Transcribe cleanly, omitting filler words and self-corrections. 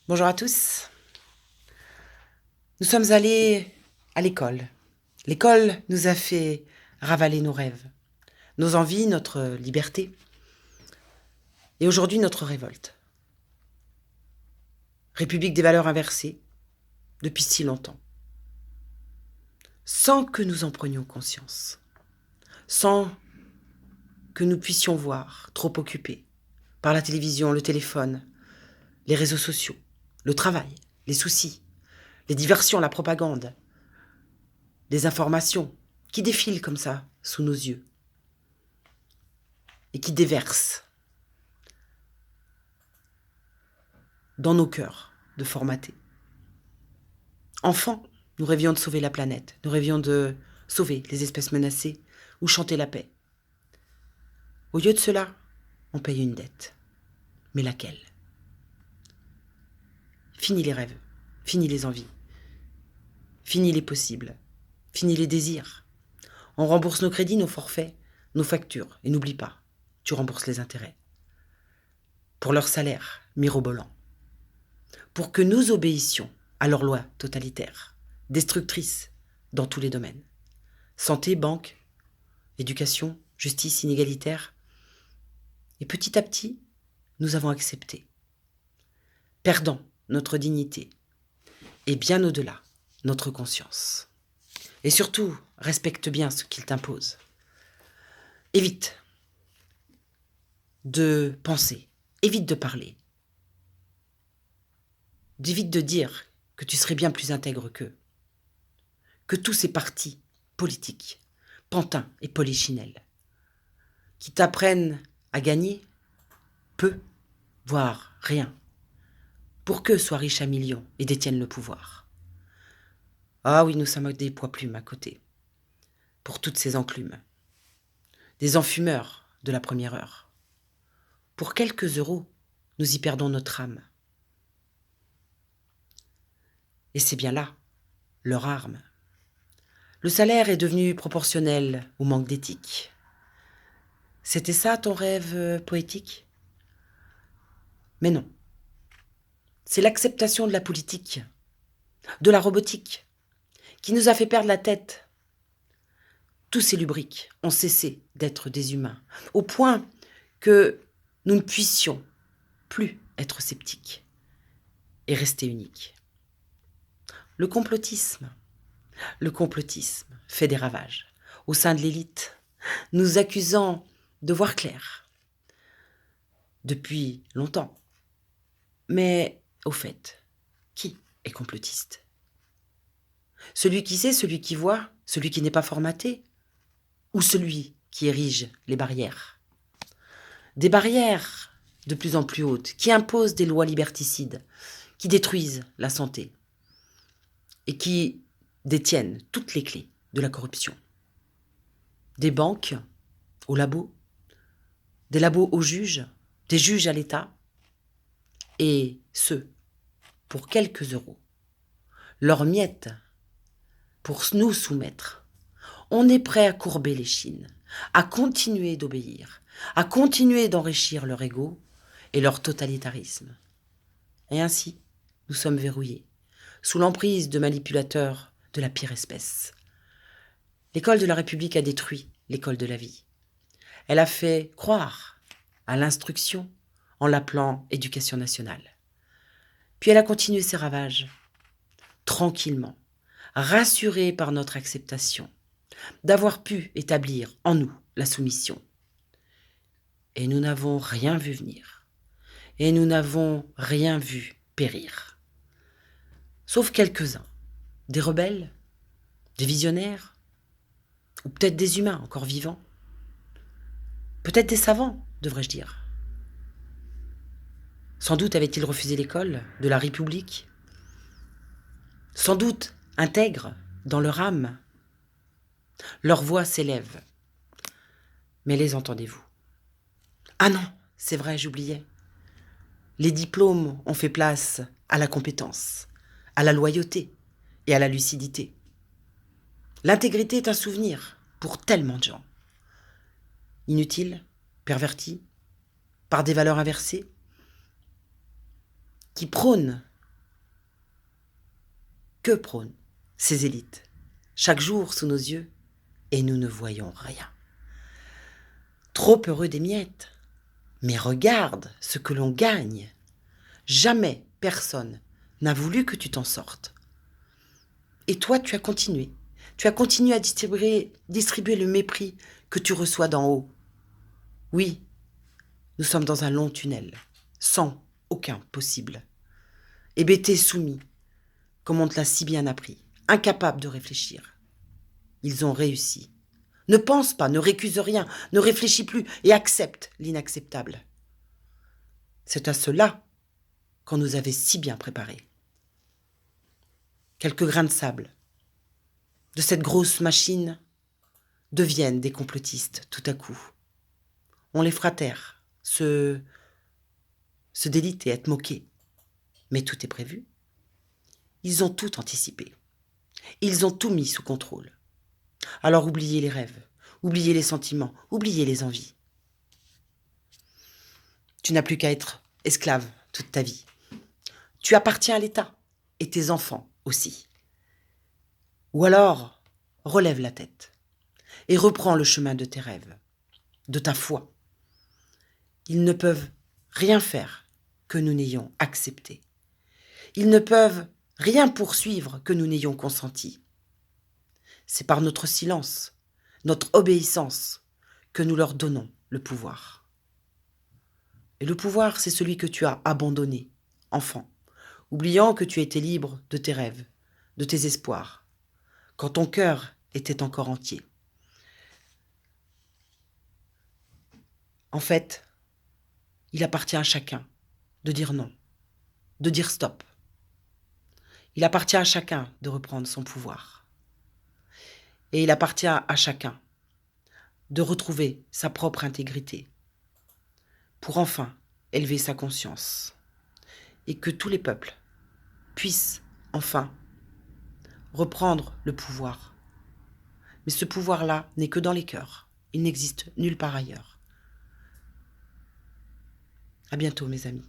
Bonjour à tous. Nous sommes allés à l'école. L'école nous a fait ravaler nos rêves, nos envies, notre liberté et aujourd'hui notre révolte. République des valeurs inversées depuis si longtemps, sans que nous en prenions conscience, sans que nous puissions voir, trop occupés par la télévision, le téléphone, les réseaux sociaux, le travail, les soucis, les diversions, la propagande, les informations qui défilent comme ça sous nos yeux et qui déversent dans nos cœurs de formater. Enfants, nous rêvions de sauver la planète, nous rêvions de sauver les espèces menacées ou chanter la paix. Au lieu de cela, on paye une dette. Mais laquelle? Fini les rêves, fini les envies, fini les possibles, fini les désirs. On rembourse nos crédits, nos forfaits, nos factures. Et n'oublie pas, tu rembourses les intérêts. Pour leur salaire mirobolant. Pour que nous obéissions à leurs lois totalitaires, destructrices dans tous les domaines. Santé, banque, éducation, justice inégalitaire. Et petit à petit, nous avons accepté, perdant notre dignité et bien au-delà, notre conscience. Et surtout, respecte bien ce qu'il t'impose. Évite de penser, évite de parler, évite de dire que tu serais bien plus intègre qu'eux, que tous ces partis politiques, pantins et polichinelles, qui t'apprennent à gagner peu, voire rien, pour qu'eux soient riches à millions et détiennent le pouvoir. Ah oui, nous sommes des poids-plumes à côté, pour toutes ces enclumes, des enfumeurs de la première heure. Pour quelques euros, nous y perdons notre âme. Et c'est bien là, leur arme. Le salaire est devenu proportionnel au manque d'éthique. C'était ça ton rêve poétique? Mais non. C'est l'acceptation de la politique, de la robotique, qui nous a fait perdre la tête. Tous ces lubriques ont cessé d'être des humains, au point que nous ne puissions plus être sceptiques et rester uniques. Le complotisme fait des ravages au sein de l'élite, nous accusant de voir clair depuis longtemps. Mais au fait, qui est complotiste? Celui qui sait, celui qui voit, celui qui n'est pas formaté, ou celui qui érige les barrières? Des barrières de plus en plus hautes, qui imposent des lois liberticides, qui détruisent la santé et qui détiennent toutes les clés de la corruption. Des banques aux labos, des labos aux juges, des juges à l'État, et ce, pour quelques euros. Leurs miettes pour nous soumettre. On est prêt à courber les chines, à continuer d'obéir, à continuer d'enrichir leur ego et leur totalitarisme. Et ainsi, nous sommes verrouillés, sous l'emprise de manipulateurs de la pire espèce. L'école de la République a détruit l'école de la vie. Elle a fait croire à l'instruction en l'appelant éducation nationale. Puis elle a continué ses ravages, tranquillement, rassurée par notre acceptation, d'avoir pu établir en nous la soumission. Et nous n'avons rien vu venir. Et nous n'avons rien vu périr. Sauf quelques-uns, des rebelles, des visionnaires, ou peut-être des humains encore vivants, peut-être des savants, devrais-je dire. Sans doute avaient-ils refusé l'école de la République, sans doute intègres dans leur âme. Leur voix s'élève. Mais les entendez-vous? Ah non, c'est vrai, j'oubliais. Les diplômes ont fait place à la compétence, à la loyauté et à la lucidité. L'intégrité est un souvenir pour tellement de gens. Inutiles, pervertis, par des valeurs inversées, qui prônent Que prônent ces élites chaque jour sous nos yeux, et nous ne voyons rien. Trop heureux des miettes, mais regarde ce que l'on gagne. Jamais personne n'a voulu que tu t'en sortes. Et toi, tu as continué. Tu as continué à distribuer le mépris que tu reçois d'en haut. Oui, nous sommes dans un long tunnel, sans aucun possible. Hébétés soumis, comme on te l'a si bien appris, incapables de réfléchir. Ils ont réussi. Ne pense pas, ne récuse rien, ne réfléchis plus et accepte l'inacceptable. C'est à cela qu'on nous avait si bien préparés. Quelques grains de sable de cette grosse machine deviennent des complotistes tout à coup. On les fera taire, se déliter, être moqués. Mais tout est prévu. Ils ont tout anticipé. Ils ont tout mis sous contrôle. Alors oubliez les rêves, oubliez les sentiments, oubliez les envies. Tu n'as plus qu'à être esclave toute ta vie. Tu appartiens à l'État et tes enfants aussi. Ou alors, relève la tête et reprends le chemin de tes rêves, de ta foi. Ils ne peuvent rien faire que nous n'ayons accepté. Ils ne peuvent rien poursuivre que nous n'ayons consenti. C'est par notre silence, notre obéissance, que nous leur donnons le pouvoir. Et le pouvoir, c'est celui que tu as abandonné, enfant, oubliant que tu étais libre de tes rêves, de tes espoirs, quand ton cœur était encore entier. En fait, il appartient à chacun de dire non, de dire stop. Il appartient à chacun de reprendre son pouvoir. Et il appartient à chacun de retrouver sa propre intégrité pour enfin élever sa conscience et que tous les peuples puissent enfin reprendre le pouvoir. Mais ce pouvoir-là n'est que dans les cœurs. Il n'existe nulle part ailleurs. À bientôt, mes amis.